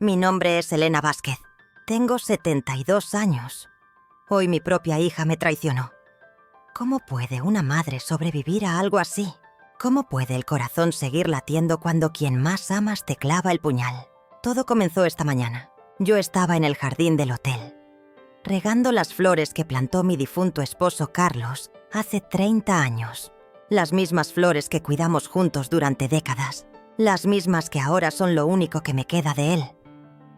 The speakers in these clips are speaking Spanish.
Mi nombre es Elena Vázquez. Tengo 72 años. Hoy mi propia hija me traicionó. ¿Cómo puede una madre sobrevivir a algo así? ¿Cómo puede el corazón seguir latiendo cuando quien más amas te clava el puñal? Todo comenzó esta mañana. Yo estaba en el jardín del hotel, regando las flores que plantó mi difunto esposo Carlos hace 30 años. Las mismas flores que cuidamos juntos durante décadas. Las mismas que ahora son lo único que me queda de él.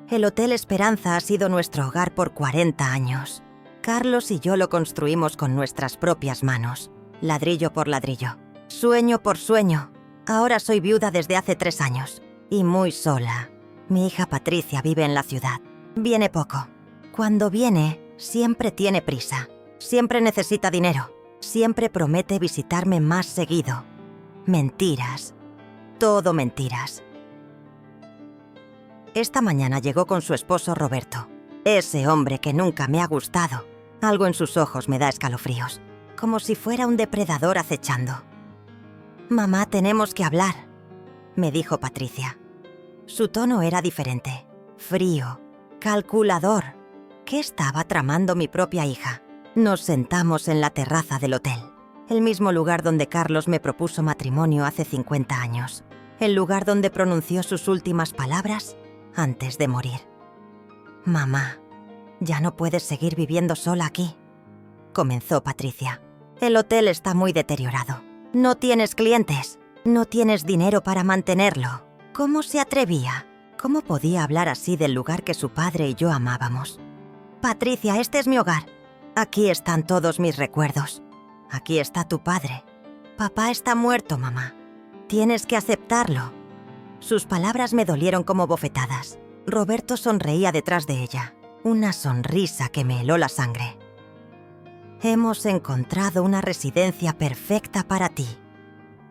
El Hotel Esperanza ha sido nuestro hogar por 40 años. Carlos y yo lo construimos con nuestras propias manos, ladrillo por ladrillo, sueño por sueño. Ahora soy viuda desde hace 3 años y muy sola. Mi hija Patricia vive en la ciudad. Viene poco. Cuando viene, siempre tiene prisa. Siempre necesita dinero. Siempre promete visitarme más seguido. Mentiras. Todo mentiras. Esta mañana llegó con su esposo Roberto. Ese hombre que nunca me ha gustado. Algo en sus ojos me da escalofríos. Como si fuera un depredador acechando. «Mamá, tenemos que hablar», me dijo Patricia. Su tono era diferente. Frío. Calculador. ¿Qué estaba tramando mi propia hija? Nos sentamos en la terraza del hotel. El mismo lugar donde Carlos me propuso matrimonio hace 50 años. El lugar donde pronunció sus últimas palabras antes de morir. «Mamá, ya no puedes seguir viviendo sola aquí», comenzó Patricia. «El hotel está muy deteriorado. No tienes clientes. No tienes dinero para mantenerlo. ¿Cómo se atrevía? ¿Cómo podía hablar así del lugar que su padre y yo amábamos? Patricia, este es mi hogar. Aquí están todos mis recuerdos. Aquí está tu padre. Papá está muerto, mamá. Tienes que aceptarlo». Sus palabras me dolieron como bofetadas. Roberto sonreía detrás de ella. Una sonrisa que me heló la sangre. «Hemos encontrado una residencia perfecta para ti»,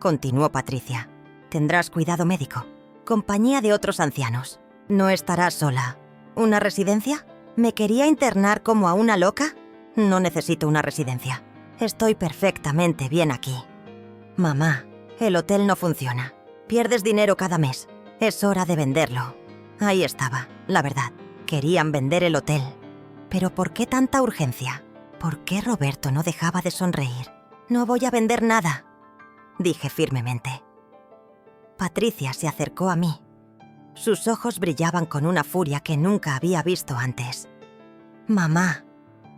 continuó Patricia. «Tendrás cuidado médico, compañía de otros ancianos. No estarás sola. ¿Una residencia? ¿Me quería internar como a una loca? No necesito una residencia. Estoy perfectamente bien aquí. Mamá, el hotel no funciona. Pierdes dinero cada mes. Es hora de venderlo». Ahí estaba, la verdad. Querían vender el hotel. Pero ¿por qué tanta urgencia? ¿Por qué Roberto no dejaba de sonreír? «No voy a vender nada», dije firmemente. Patricia se acercó a mí. Sus ojos brillaban con una furia que nunca había visto antes. «Mamá,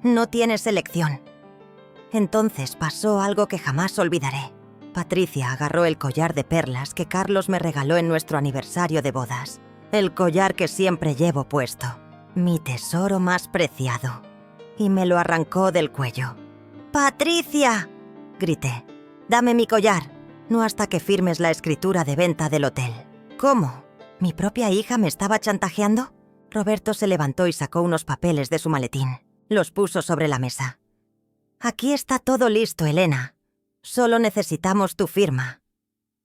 no tienes elección». Entonces pasó algo que jamás olvidaré. Patricia agarró el collar de perlas que Carlos me regaló en nuestro aniversario de bodas. El collar que siempre llevo puesto. Mi tesoro más preciado. Y me lo arrancó del cuello. «¡Patricia!», grité. «Dame mi collar. No hasta que firmes la escritura de venta del hotel». «¿Cómo? ¿Mi propia hija me estaba chantajeando?». Roberto se levantó y sacó unos papeles de su maletín. Los puso sobre la mesa. «Aquí está todo listo, Elena. Solo necesitamos tu firma».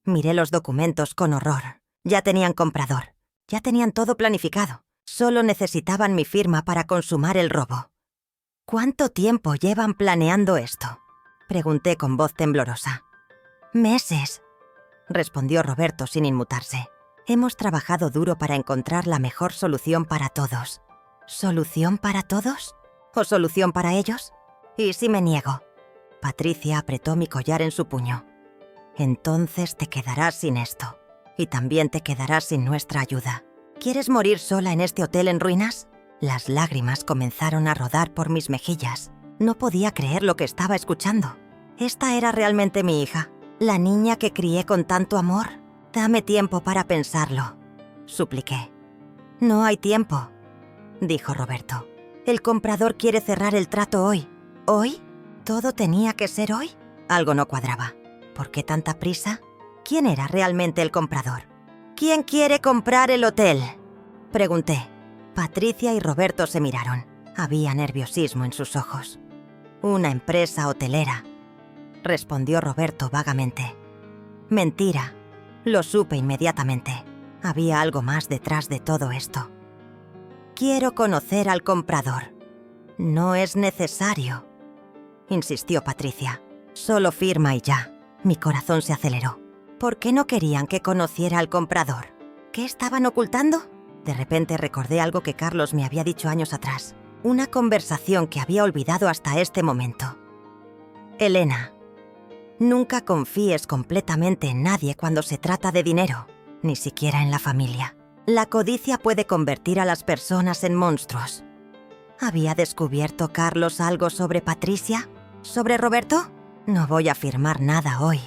Miré los documentos con horror. Ya tenían comprador. Ya tenían todo planificado. Solo necesitaban mi firma para consumar el robo. «¿Cuánto tiempo llevan planeando esto?», pregunté con voz temblorosa. «Meses», respondió Roberto sin inmutarse. «Hemos trabajado duro para encontrar la mejor solución para todos». ¿Solución para todos? ¿O solución para ellos? ¿Y si me niego? Patricia apretó mi collar en su puño. «Entonces te quedarás sin esto. Y también te quedarás sin nuestra ayuda. ¿Quieres morir sola en este hotel en ruinas?». Las lágrimas comenzaron a rodar por mis mejillas. No podía creer lo que estaba escuchando. ¿Esta era realmente mi hija? ¿La niña que crié con tanto amor? «Dame tiempo para pensarlo», supliqué. «No hay tiempo», dijo Roberto. «El comprador quiere cerrar el trato hoy». ¿Hoy? ¿Todo tenía que ser hoy? Algo no cuadraba. ¿Por qué tanta prisa? ¿Quién era realmente el comprador? «¿Quién quiere comprar el hotel?», pregunté. Patricia y Roberto se miraron. Había nerviosismo en sus ojos. «Una empresa hotelera», respondió Roberto vagamente. «Mentira. Lo supe inmediatamente. Había algo más detrás de todo esto». «Quiero conocer al comprador». «No es necesario», insistió Patricia. «Solo firma y ya». Mi corazón se aceleró. ¿Por qué no querían que conociera al comprador? ¿Qué estaban ocultando? De repente recordé algo que Carlos me había dicho años atrás. Una conversación que había olvidado hasta este momento. Elena, nunca confíes completamente en nadie cuando se trata de dinero, ni siquiera en la familia. La codicia puede convertir a las personas en monstruos. ¿Había descubierto Carlos algo sobre Patricia? ¿Sobre Roberto? No voy a afirmar nada hoy,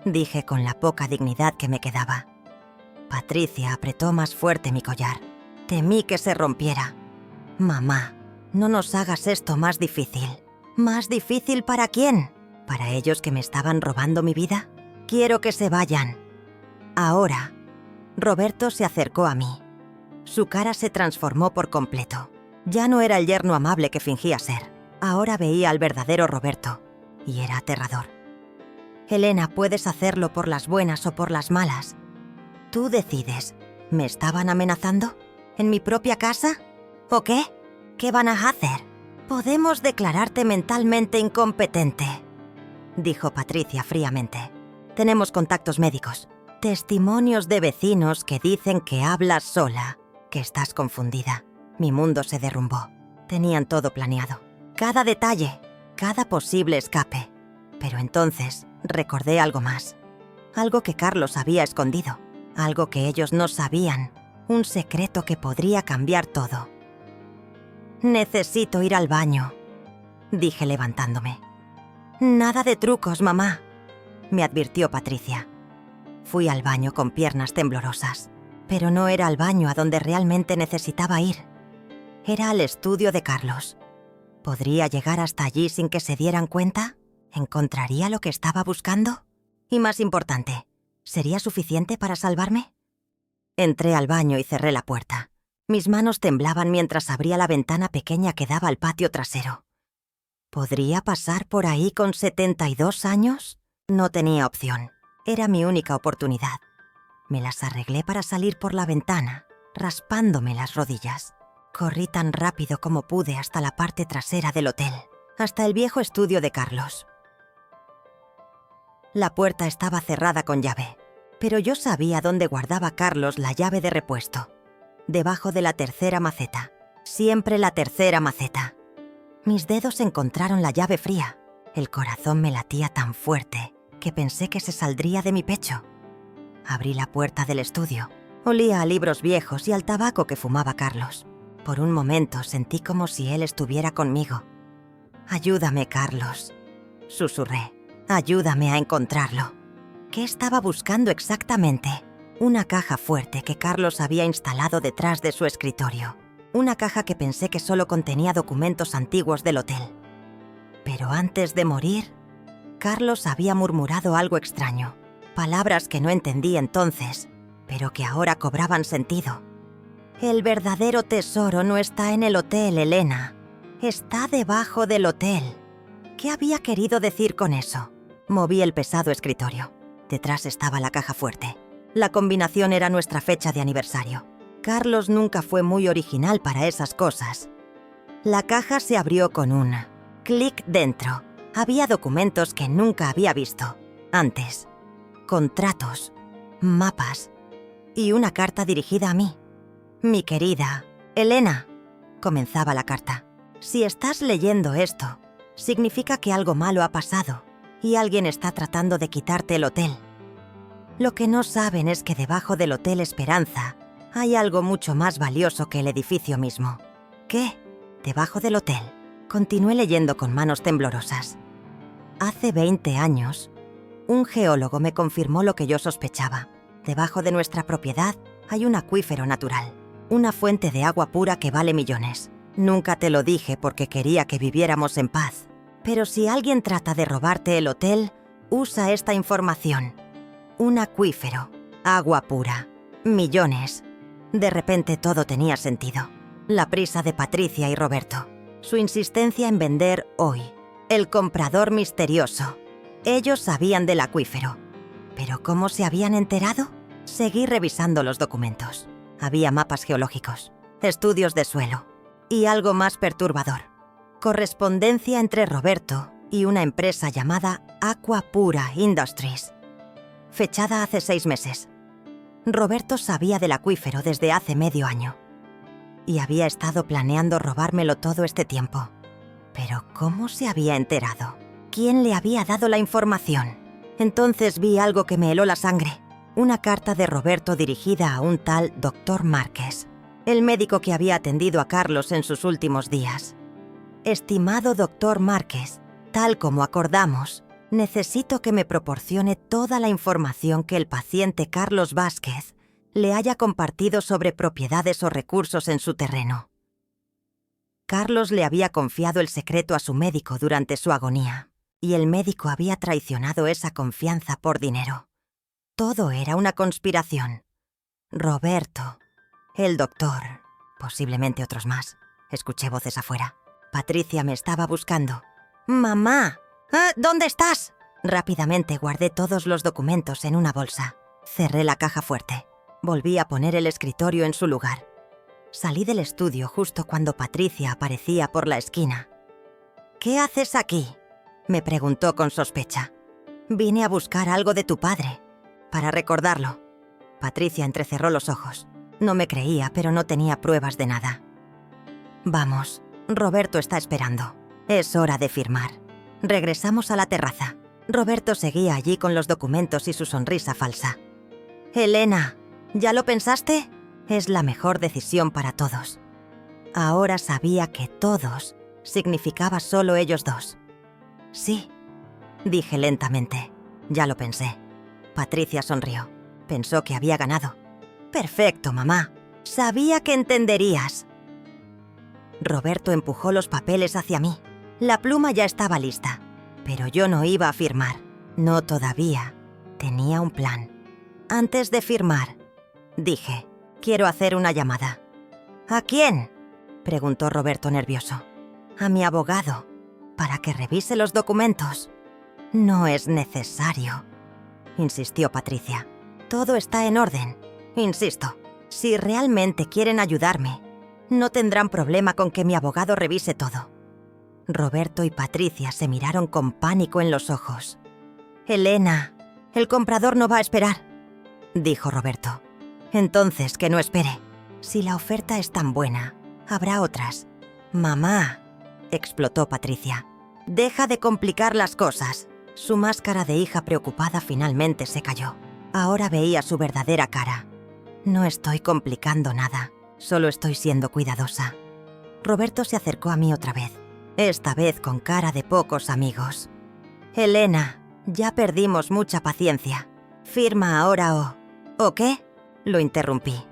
dije con la poca dignidad que me quedaba. Patricia apretó más fuerte mi collar. Temí que se rompiera. Mamá, no nos hagas esto más difícil. ¿Más difícil para quién? ¿Para ellos que me estaban robando mi vida? Quiero que se vayan. Ahora. Roberto se acercó a mí. Su cara se transformó por completo. Ya no era el yerno amable que fingía ser. Ahora veía al verdadero Roberto. Y era aterrador. Elena, puedes hacerlo por las buenas o por las malas. Tú decides. ¿Me estaban amenazando? ¿En mi propia casa? ¿O qué? ¿Qué van a hacer? Podemos declararte mentalmente incompetente, dijo Patricia fríamente. Tenemos contactos médicos. Testimonios de vecinos que dicen que hablas sola, que estás confundida. Mi mundo se derrumbó. Tenían todo planeado. Cada detalle, cada posible escape. Pero entonces recordé algo más. Algo que Carlos había escondido. Algo que ellos no sabían. Un secreto que podría cambiar todo. Necesito ir al baño, dije levantándome. Nada de trucos, mamá, me advirtió Patricia. Fui al baño con piernas temblorosas, pero no era al baño a donde realmente necesitaba ir. Era al estudio de Carlos. ¿Podría llegar hasta allí sin que se dieran cuenta? ¿Encontraría lo que estaba buscando? Y más importante, ¿sería suficiente para salvarme? Entré al baño y cerré la puerta. Mis manos temblaban mientras abría la ventana pequeña que daba al patio trasero. ¿Podría pasar por ahí con 72 años? No tenía opción. Era mi única oportunidad. Me las arreglé para salir por la ventana, raspándome las rodillas. Corrí tan rápido como pude hasta la parte trasera del hotel, hasta el viejo estudio de Carlos. La puerta estaba cerrada con llave, pero yo sabía dónde guardaba Carlos la llave de repuesto. Debajo de la tercera maceta. Siempre la tercera maceta. Mis dedos encontraron la llave fría. El corazón me latía tan fuerte que pensé que se saldría de mi pecho. Abrí la puerta del estudio. Olía a libros viejos y al tabaco que fumaba Carlos. Por un momento sentí como si él estuviera conmigo. «Ayúdame, Carlos», susurré. «Ayúdame a encontrarlo». ¿Qué estaba buscando exactamente? Una caja fuerte que Carlos había instalado detrás de su escritorio. Una caja que pensé que solo contenía documentos antiguos del hotel. Pero antes de morir, Carlos había murmurado algo extraño. Palabras que no entendí entonces, pero que ahora cobraban sentido. El verdadero tesoro no está en el hotel, Elena. Está debajo del hotel. ¿Qué había querido decir con eso? Moví el pesado escritorio. Detrás estaba la caja fuerte. La combinación era nuestra fecha de aniversario. Carlos nunca fue muy original para esas cosas. La caja se abrió con un clic dentro. Había documentos que nunca había visto antes. Contratos, mapas y una carta dirigida a mí. «Mi querida Elena», comenzaba la carta. «Si estás leyendo esto, significa que algo malo ha pasado y alguien está tratando de quitarte el hotel. Lo que no saben es que debajo del Hotel Esperanza hay algo mucho más valioso que el edificio mismo». «¿Qué? ¿Debajo del hotel?», continué leyendo con manos temblorosas. Hace 20 años, un geólogo me confirmó lo que yo sospechaba. Debajo de nuestra propiedad hay un acuífero natural, una fuente de agua pura que vale millones. Nunca te lo dije porque quería que viviéramos en paz. Pero si alguien trata de robarte el hotel, usa esta información. Un acuífero, agua pura, millones. De repente todo tenía sentido. La prisa de Patricia y Roberto. Su insistencia en vender hoy. El comprador misterioso. Ellos sabían del acuífero. ¿Pero cómo se habían enterado? Seguí revisando los documentos. Había mapas geológicos, estudios de suelo y algo más perturbador. Correspondencia entre Roberto y una empresa llamada Aqua Pura Industries, fechada hace 6 meses. Roberto sabía del acuífero desde hace medio año y había estado planeando robármelo todo este tiempo. Pero ¿cómo se había enterado? ¿Quién le había dado la información? Entonces vi algo que me heló la sangre. Una carta de Roberto dirigida a un tal Dr. Márquez, el médico que había atendido a Carlos en sus últimos días. Estimado Dr. Márquez, tal como acordamos, necesito que me proporcione toda la información que el paciente Carlos Vázquez le haya compartido sobre propiedades o recursos en su terreno. Carlos le había confiado el secreto a su médico durante su agonía, y el médico había traicionado esa confianza por dinero. Todo era una conspiración. Roberto, el doctor, posiblemente otros más. Escuché voces afuera. Patricia me estaba buscando. ¡Mamá! ¿Dónde estás? Rápidamente guardé todos los documentos en una bolsa. Cerré la caja fuerte. Volví a poner el escritorio en su lugar. Salí del estudio justo cuando Patricia aparecía por la esquina. ¿Qué haces aquí?, me preguntó con sospecha. Vine a buscar algo de tu padre, para recordarlo. Patricia entrecerró los ojos. No me creía, pero no tenía pruebas de nada. Vamos, Roberto está esperando. Es hora de firmar. Regresamos a la terraza. Roberto seguía allí con los documentos y su sonrisa falsa. Elena, ¿ya lo pensaste? Es la mejor decisión para todos. Ahora sabía que todos significaba solo ellos dos. Sí, dije lentamente. Ya lo pensé. Patricia sonrió. Pensó que había ganado. Perfecto, mamá. Sabía que entenderías. Roberto empujó los papeles hacia mí. La pluma ya estaba lista, pero yo no iba a firmar. No todavía. Tenía un plan. Antes de firmar, dije, quiero hacer una llamada. ¿A quién?, preguntó Roberto nervioso. A mi abogado, para que revise los documentos. No es necesario, insistió Patricia. Todo está en orden. Insisto, si realmente quieren ayudarme, no tendrán problema con que mi abogado revise todo. Roberto y Patricia se miraron con pánico en los ojos. Elena, el comprador no va a esperar, dijo Roberto. Entonces, que no espere. Si la oferta es tan buena, habrá otras. Mamá, explotó Patricia. Deja de complicar las cosas. Su máscara de hija preocupada finalmente se cayó. Ahora veía su verdadera cara. No estoy complicando nada, solo estoy siendo cuidadosa. Roberto se acercó a mí otra vez, esta vez con cara de pocos amigos. Elena, ya perdimos mucha paciencia. Firma ahora ¿O qué? Lo interrumpí.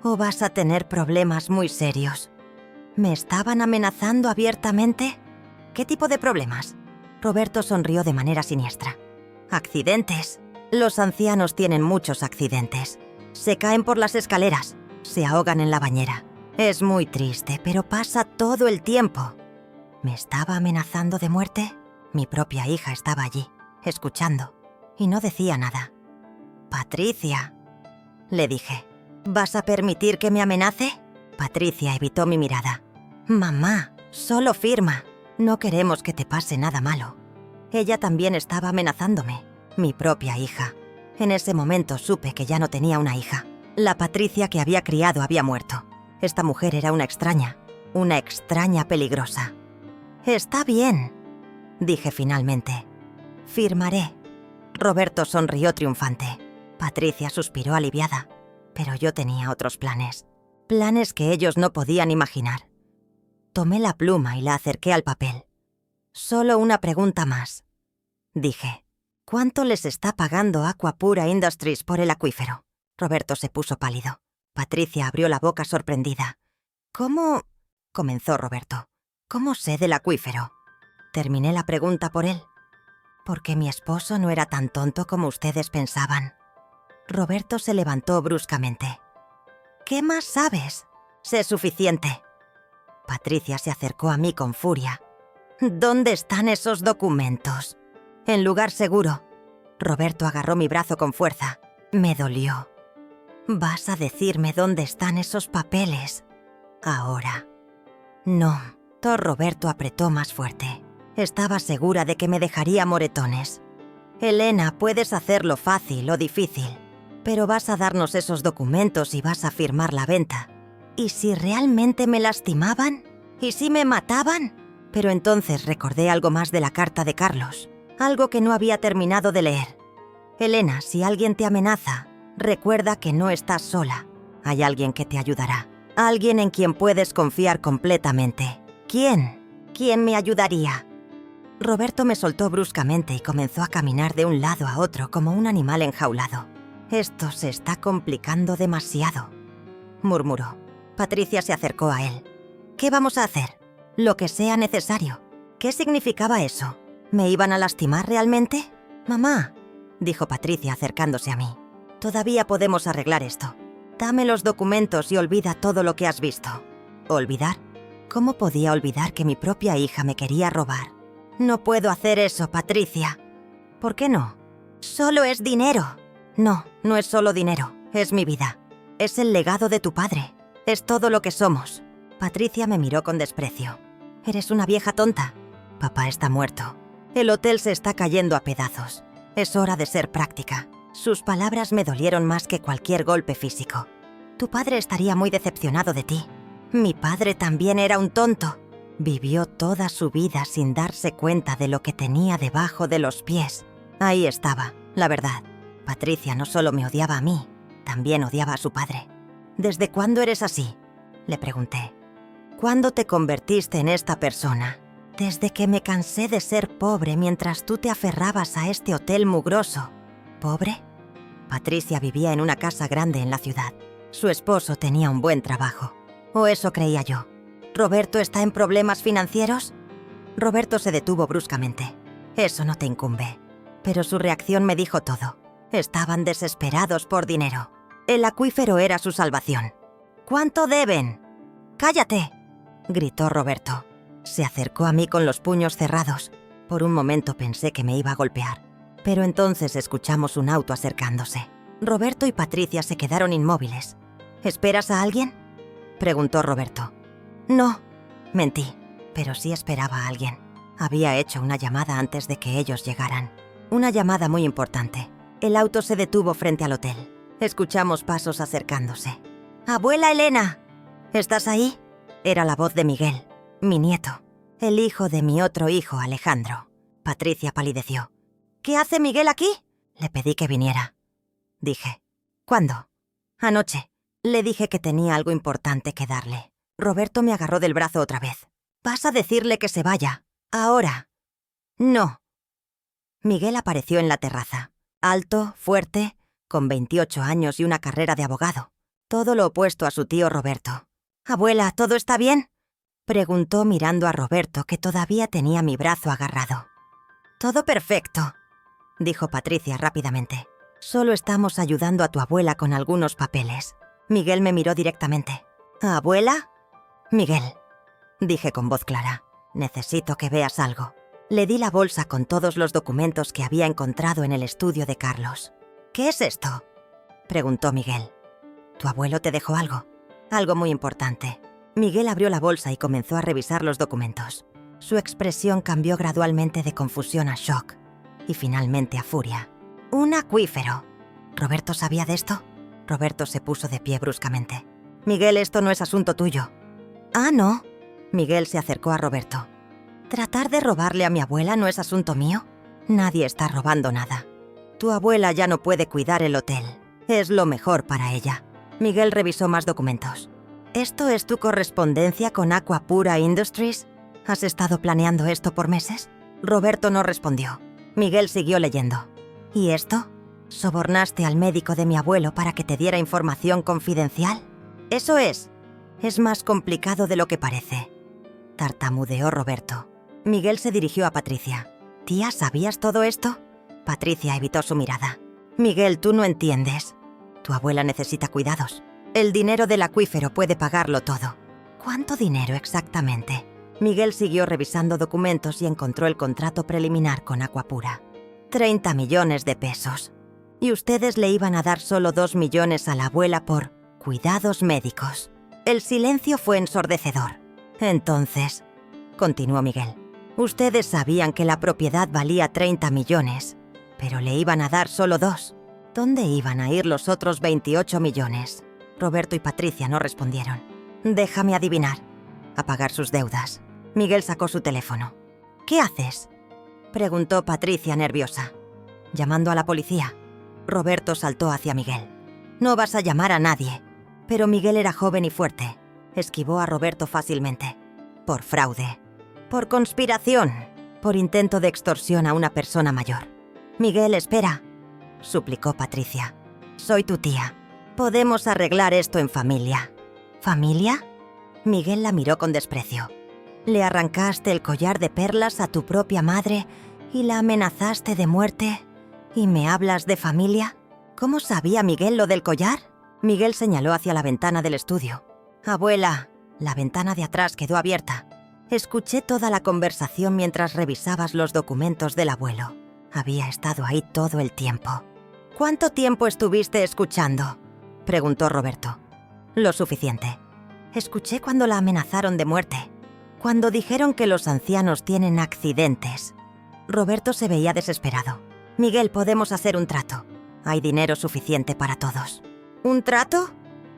O vas a tener problemas muy serios. ¿Me estaban amenazando abiertamente? ¿Qué tipo de problemas? Roberto sonrió de manera siniestra. Accidentes. Los ancianos tienen muchos accidentes. Se caen por las escaleras, se ahogan en la bañera. Es muy triste, pero pasa todo el tiempo. ¿Me estaba amenazando de muerte? Mi propia hija estaba allí, escuchando, y no decía nada. Patricia, le dije, ¿vas a permitir que me amenace? Patricia evitó mi mirada. Mamá, solo firma. No queremos que te pase nada malo. Ella también estaba amenazándome, mi propia hija. En ese momento supe que ya no tenía una hija. La Patricia que había criado había muerto. Esta mujer era una extraña peligrosa. Está bien, dije finalmente. Firmaré. Roberto sonrió triunfante. Patricia suspiró aliviada, pero yo tenía otros planes. Planes que ellos no podían imaginar. Tomé la pluma y la acerqué al papel. Solo una pregunta más, dije. ¿Cuánto les está pagando Aquapura Industries por el acuífero? Roberto se puso pálido. Patricia abrió la boca sorprendida. ¿Cómo? Comenzó Roberto. ¿Cómo sé del acuífero? Terminé la pregunta por él. Porque mi esposo no era tan tonto como ustedes pensaban. Roberto se levantó bruscamente. ¿Qué más sabes? Sé suficiente. Patricia se acercó a mí con furia. ¿Dónde están esos documentos? En lugar seguro. Roberto agarró mi brazo con fuerza. Me dolió. ¿Vas a decirme dónde están esos papeles? Ahora. No. Roberto apretó más fuerte. Estaba segura de que me dejaría moretones. Elena, puedes hacerlo fácil o difícil, Pero vas a darnos esos documentos y vas a firmar la venta. ¿Y si realmente me lastimaban? ¿Y si me mataban? Pero entonces recordé algo más de la carta de Carlos, algo que no había terminado de leer. Elena, si alguien te amenaza, recuerda que no estás sola. Hay alguien que te ayudará. Alguien en quien puedes confiar completamente. ¿Quién? ¿Quién me ayudaría? Roberto me soltó bruscamente y comenzó a caminar de un lado a otro como un animal enjaulado. Esto se está complicando demasiado, murmuró. Patricia se acercó a él. ¿Qué vamos a hacer? Lo que sea necesario. ¿Qué significaba eso? ¿Me iban a lastimar realmente? Mamá, dijo Patricia acercándose a mí. Todavía podemos arreglar esto. Dame los documentos y olvida todo lo que has visto. ¿Olvidar? ¿Cómo podía olvidar que mi propia hija me quería robar? No puedo hacer eso, Patricia. ¿Por qué no? Solo es dinero. No, no es solo dinero. Es mi vida. Es el legado de tu padre. Es todo lo que somos. Patricia me miró con desprecio. Eres una vieja tonta. Papá está muerto. El hotel se está cayendo a pedazos. Es hora de ser práctica. Sus palabras me dolieron más que cualquier golpe físico. Tu padre estaría muy decepcionado de ti. Mi padre también era un tonto. Vivió toda su vida sin darse cuenta de lo que tenía debajo de los pies. Ahí estaba, la verdad. Patricia no solo me odiaba a mí, también odiaba a su padre. ¿Desde cuándo eres así?, le pregunté. ¿Cuándo te convertiste en esta persona? Desde que me cansé de ser pobre mientras tú te aferrabas a este hotel mugroso. ¿Pobre? Patricia vivía en una casa grande en la ciudad. Su esposo tenía un buen trabajo. O eso creía yo. ¿Roberto está en problemas financieros? Roberto se detuvo bruscamente. Eso no te incumbe. Pero su reacción me dijo todo. Estaban desesperados por dinero. El acuífero era su salvación. ¿Cuánto deben? ¡Cállate!, gritó Roberto. Se acercó a mí con los puños cerrados. Por un momento pensé que me iba a golpear. Pero entonces escuchamos un auto acercándose. Roberto y Patricia se quedaron inmóviles. ¿Esperas a alguien?, preguntó Roberto. No, mentí, pero sí esperaba a alguien. Había hecho una llamada antes de que ellos llegaran. Una llamada muy importante. El auto se detuvo frente al hotel. Escuchamos pasos acercándose. ¡Abuela Elena! ¿Estás ahí? Era la voz de Miguel, mi nieto, el hijo de mi otro hijo, Alejandro. Patricia palideció. ¿Qué hace Miguel aquí? Le pedí que viniera. Dije. ¿Cuándo? Anoche. Le dije que tenía algo importante que darle. Roberto me agarró del brazo otra vez. Vas a decirle que se vaya. Ahora. No. Miguel apareció en la terraza. Alto, fuerte, con 28 años y una carrera de abogado. Todo lo opuesto a su tío Roberto. «Abuela, ¿todo está bien?», preguntó mirando a Roberto, que todavía tenía mi brazo agarrado. «Todo perfecto», dijo Patricia rápidamente. «Solo estamos ayudando a tu abuela con algunos papeles». Miguel me miró directamente. «¿Abuela?» «Miguel», dije con voz clara, «necesito que veas algo». Le di la bolsa con todos los documentos que había encontrado en el estudio de Carlos. «¿Qué es esto?», preguntó Miguel. «¿Tu abuelo te dejó algo?» «Algo muy importante». Miguel abrió la bolsa y comenzó a revisar los documentos. Su expresión cambió gradualmente de confusión a shock y finalmente a furia. «Un acuífero». ¿Roberto sabía de esto? Roberto se puso de pie bruscamente. «Miguel, esto no es asunto tuyo». «Ah, ¿no?». Miguel se acercó a Roberto. «¿Tratar de robarle a mi abuela no es asunto mío? Nadie está robando nada. Tu abuela ya no puede cuidar el hotel. Es lo mejor para ella». Miguel revisó más documentos. ¿Esto es tu correspondencia con Aquapura Industries? ¿Has estado planeando esto por meses? Roberto no respondió. Miguel siguió leyendo. ¿Y esto? ¿Sobornaste al médico de mi abuelo para que te diera información confidencial? Eso es. Es más complicado de lo que parece. Tartamudeó Roberto. Miguel se dirigió a Patricia. «Tía, ¿sabías todo esto?» Patricia evitó su mirada. «Miguel, tú no entiendes. Tu abuela necesita cuidados. El dinero del acuífero puede pagarlo todo». «¿Cuánto dinero exactamente?» Miguel siguió revisando documentos y encontró el contrato preliminar con Aquapura. 30 millones de pesos. Y ustedes le iban a dar solo 2 millones a la abuela por cuidados médicos. El silencio fue ensordecedor. «Entonces», continuó Miguel, «ustedes sabían que la propiedad valía 30 millones, pero le iban a dar solo 2. ¿Dónde iban a ir los otros 28 millones? Roberto y Patricia no respondieron. Déjame adivinar. A pagar sus deudas. Miguel sacó su teléfono. ¿Qué haces?, preguntó Patricia nerviosa. Llamando a la policía. Roberto saltó hacia Miguel. No vas a llamar a nadie. Pero Miguel era joven y fuerte. Esquivó a Roberto fácilmente. Por fraude. Por conspiración. Por intento de extorsión a una persona mayor. Miguel, espera, suplicó Patricia. Soy tu tía. Podemos arreglar esto en familia. ¿Familia? Miguel la miró con desprecio. Le arrancaste el collar de perlas a tu propia madre y la amenazaste de muerte. ¿Y me hablas de familia? ¿Cómo sabía Miguel lo del collar? Miguel señaló hacia la ventana del estudio. Abuela, la ventana de atrás quedó abierta. Escuché toda la conversación mientras revisabas los documentos del abuelo. Había estado ahí todo el tiempo. ¿Cuánto tiempo estuviste escuchando?, preguntó Roberto. Lo suficiente. Escuché cuando la amenazaron de muerte. Cuando dijeron que los ancianos tienen accidentes. Roberto se veía desesperado. Miguel, podemos hacer un trato. Hay dinero suficiente para todos. ¿Un trato?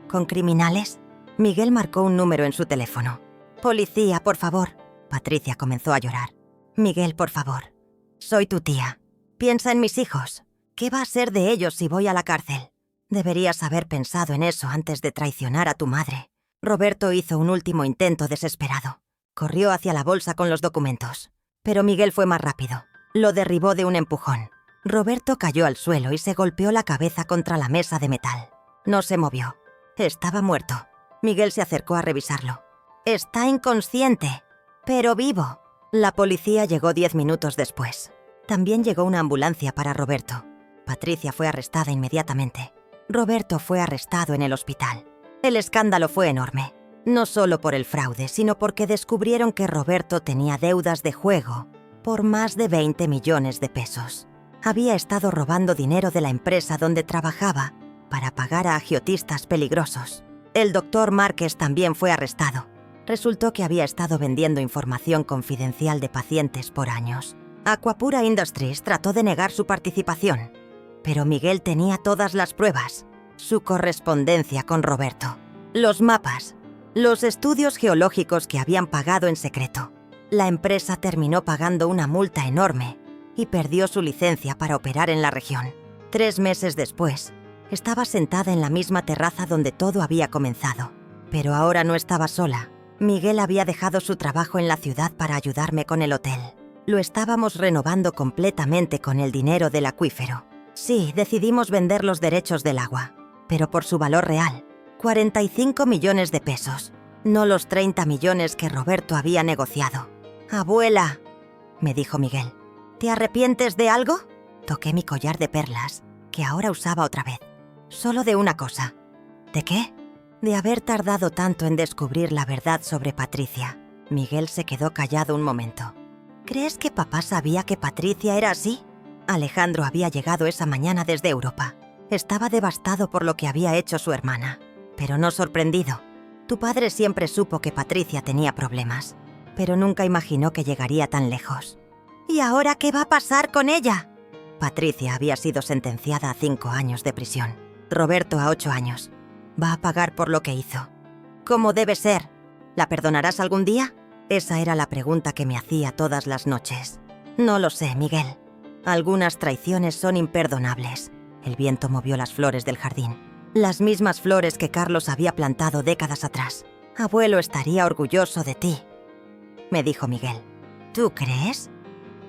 ¿Con criminales? Miguel marcó un número en su teléfono. Policía, por favor. Patricia comenzó a llorar. Miguel, por favor. Soy tu tía. Piensa en mis hijos. ¿Qué va a ser de ellos si voy a la cárcel? Deberías haber pensado en eso antes de traicionar a tu madre. Roberto hizo un último intento desesperado. Corrió hacia la bolsa con los documentos. Pero Miguel fue más rápido. Lo derribó de un empujón. Roberto cayó al suelo y se golpeó la cabeza contra la mesa de metal. No se movió. Estaba muerto. Miguel se acercó a revisarlo. Está inconsciente, pero vivo. La policía llegó 10 minutos después. También llegó una ambulancia para Roberto. Patricia fue arrestada inmediatamente. Roberto fue arrestado en el hospital. El escándalo fue enorme. No solo por el fraude, sino porque descubrieron que Roberto tenía deudas de juego por más de 20 millones de pesos. Había estado robando dinero de la empresa donde trabajaba para pagar a agiotistas peligrosos. El doctor Márquez también fue arrestado. Resultó que había estado vendiendo información confidencial de pacientes por años. Aquapura Industries trató de negar su participación, pero Miguel tenía todas las pruebas. Su correspondencia con Roberto, los mapas, los estudios geológicos que habían pagado en secreto. La empresa terminó pagando una multa enorme y perdió su licencia para operar en la región. 3 meses después, estaba sentada en la misma terraza donde todo había comenzado. Pero ahora no estaba sola. Miguel había dejado su trabajo en la ciudad para ayudarme con el hotel. Lo estábamos renovando completamente con el dinero del acuífero. Sí, decidimos vender los derechos del agua, pero por su valor real, 45 millones de pesos, no los 30 millones que Roberto había negociado. «Abuela», me dijo Miguel, «¿te arrepientes de algo?» Toqué mi collar de perlas, que ahora usaba otra vez. Solo de una cosa. ¿De qué? De haber tardado tanto en descubrir la verdad sobre Patricia. Miguel se quedó callado un momento. ¿Crees que papá sabía que Patricia era así? Alejandro había llegado esa mañana desde Europa. Estaba devastado por lo que había hecho su hermana, pero no sorprendido. Tu padre siempre supo que Patricia tenía problemas, pero nunca imaginó que llegaría tan lejos. ¿Y ahora qué va a pasar con ella? Patricia había sido sentenciada a 5 años de prisión. Roberto a 8 años. Va a pagar por lo que hizo. ¿Cómo debe ser? ¿La perdonarás algún día? Esa era la pregunta que me hacía todas las noches. No lo sé, Miguel. Algunas traiciones son imperdonables. El viento movió las flores del jardín. Las mismas flores que Carlos había plantado décadas atrás. Abuelo estaría orgulloso de ti, me dijo Miguel. ¿Tú crees?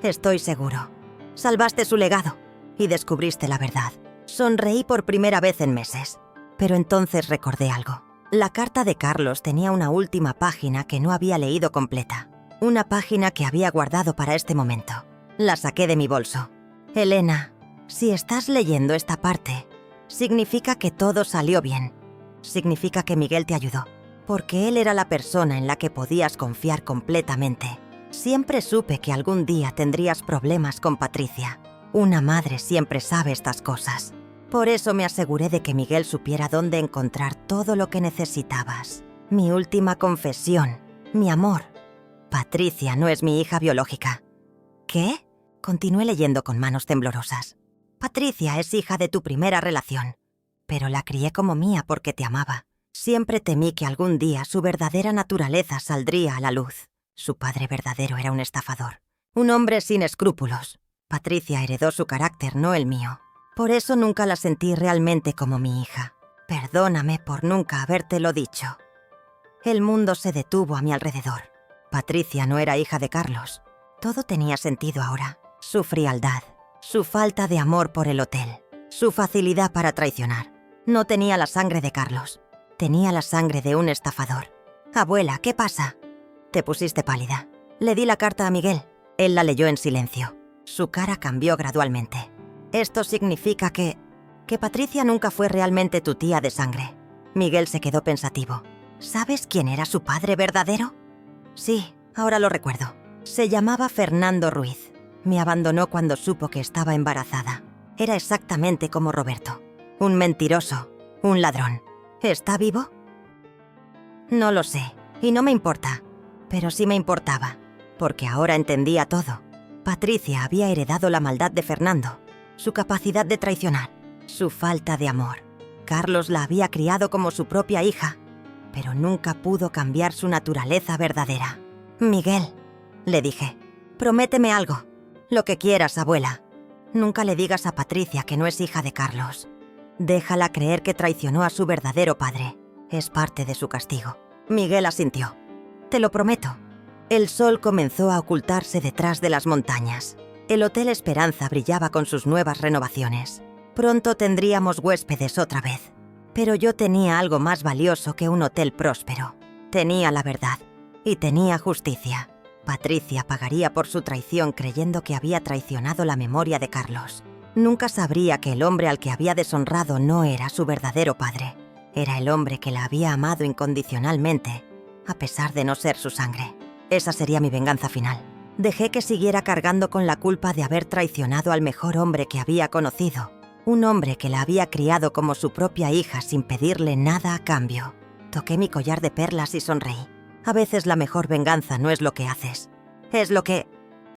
Estoy seguro. Salvaste su legado y descubriste la verdad. Sonreí por primera vez en meses. Pero entonces recordé algo. La carta de Carlos tenía una última página que no había leído completa. Una página que había guardado para este momento. La saqué de mi bolso. Elena, si estás leyendo esta parte, significa que todo salió bien. Significa que Miguel te ayudó. Porque él era la persona en la que podías confiar completamente. Siempre supe que algún día tendrías problemas con Patricia. Una madre siempre sabe estas cosas. Por eso me aseguré de que Miguel supiera dónde encontrar todo lo que necesitabas. Mi última confesión, mi amor. Patricia no es mi hija biológica. ¿Qué? Continué leyendo con manos temblorosas. Patricia es hija de tu primera relación, pero la crié como mía porque te amaba. Siempre temí que algún día su verdadera naturaleza saldría a la luz. Su padre verdadero era un estafador, un hombre sin escrúpulos. Patricia heredó su carácter, no el mío. Por eso nunca la sentí realmente como mi hija. Perdóname por nunca habértelo dicho. El mundo se detuvo a mi alrededor. Patricia no era hija de Carlos. Todo tenía sentido ahora. Su frialdad, su falta de amor por el hotel, su facilidad para traicionar. No tenía la sangre de Carlos. Tenía la sangre de un estafador. Abuela, ¿qué pasa? Te pusiste pálida. Le di la carta a Miguel. Él la leyó en silencio. Su cara cambió gradualmente. Esto significa que Patricia nunca fue realmente tu tía de sangre. Miguel se quedó pensativo. ¿Sabes quién era su padre verdadero? Sí, ahora lo recuerdo. Se llamaba Fernando Ruiz. Me abandonó cuando supo que estaba embarazada. Era exactamente como Roberto. Un mentiroso, un ladrón. ¿Está vivo? No lo sé, y no me importa. Pero sí me importaba, porque ahora entendía todo. Patricia había heredado la maldad de Fernando, su capacidad de traicionar, su falta de amor. Carlos la había criado como su propia hija, pero nunca pudo cambiar su naturaleza verdadera. Miguel, le dije, prométeme algo. Lo que quieras, abuela. Nunca le digas a Patricia que no es hija de Carlos. Déjala creer que traicionó a su verdadero padre. Es parte de su castigo. Miguel asintió. Te lo prometo. El sol comenzó a ocultarse detrás de las montañas. El Hotel Esperanza brillaba con sus nuevas renovaciones. Pronto tendríamos huéspedes otra vez. Pero yo tenía algo más valioso que un hotel próspero. Tenía la verdad. Y tenía justicia. Patricia pagaría por su traición creyendo que había traicionado la memoria de Carlos. Nunca sabría que el hombre al que había deshonrado no era su verdadero padre. Era el hombre que la había amado incondicionalmente, a pesar de no ser su sangre. Esa sería mi venganza final. Dejé que siguiera cargando con la culpa de haber traicionado al mejor hombre que había conocido. Un hombre que la había criado como su propia hija sin pedirle nada a cambio. Toqué mi collar de perlas y sonreí. A veces la mejor venganza no es lo que haces, es lo que